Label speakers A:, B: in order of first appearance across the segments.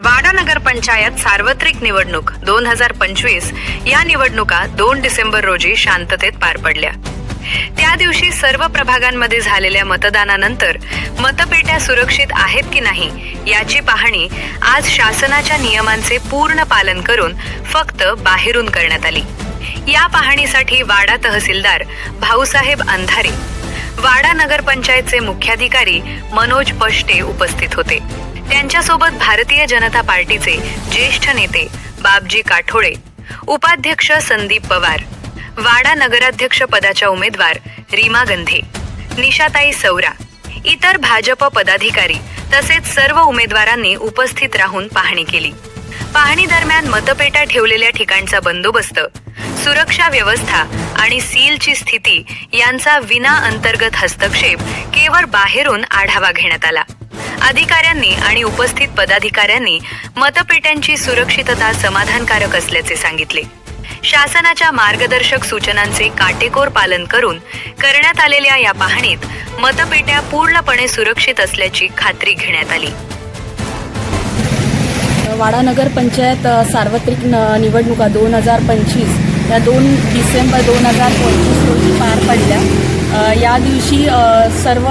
A: वाडा नगर पंचायत सार्वत्रिक निवडणूक 2025 या निवडणुका 2 डिसेंबर रोजी शांततेत पार पडल्या। त्या दिवशी सर्व प्रभागांमध्ये झालेल्या मतदानानंतर मतपेट्या सुरक्षित आहेत की नाही याची पाहणी आज शासनाच्या नियमांचे पूर्ण पालन करून फक्त बाहेरून करण्यात आली। या पाहणीसाठी वाडा तहसीलदार भाऊसाहेब अंधारे, वाडा नगर पंचायतचे मुख्याधिकारी मनोज पष्टे उपस्थित होते। त्यांच्यासोबत भारतीय जनता पार्टीचे ज्येष्ठ नेते बाबजी काठोळे, उपाध्यक्ष संदीप पवार, वाडा नगराध्यक्ष पदाच्या उमेदवार रीमा गंधे, निशाताई सौरा, इतर भाजप पदाधिकारी तसेच सर्व उमेदवारांनी उपस्थित राहून पाहणी केली। पाहणी दरम्यान मतपेट्या ठेवलेल्या ठिकाणचा बंदोबस्त, सुरक्षा व्यवस्था आणि सीलची स्थिती यांचा विना अंतर्गत हस्तक्षेप केवळ बाहेरून आढावा घेण्यात आला। अधिकाऱ्यांनी आणि उपस्थित पदाधिकाऱ्यांनी मतपेट्यांची सुरक्षितता समाधानकारक असल्याचे सांगितले। शासनाच्या मार्गदर्शक सूचनांचे काटेकोर पालन करून करण्यात आलेल्या या पाहणीत मतपेट्या पूर्णपणे सुरक्षित असल्याची खात्री घेण्यात आली।
B: वाडा नगर पंचायत सार्वत्रिक निवडणुका 2025 या 2 डिसेंबर 2025 रोजी पार पडल्या। या दिवशी सर्व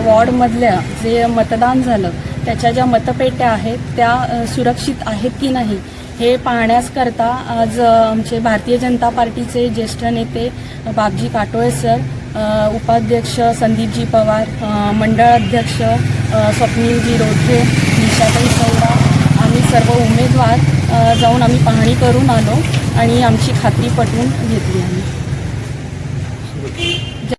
B: वॉर्डमधल्या जे मतदान झालं त्याच्या ज्या मतपेट्या आहेत त्या सुरक्षित आहेत की नाही हे पाहण्याकरता आज आमचे भारतीय जनता पार्टीचे ज्येष्ठ नेते बाबजी काटोळे सर, उपाध्यक्ष संदीपजी पवार, मंडळ अध्यक्ष स्वप्नीलजी रोठे, निशाताई सौरा, आम्ही सर्व उमेदवार जाऊन आम्ही पाहणी करून आलो आणि आमची खात्री पटवून घेतली आम्ही।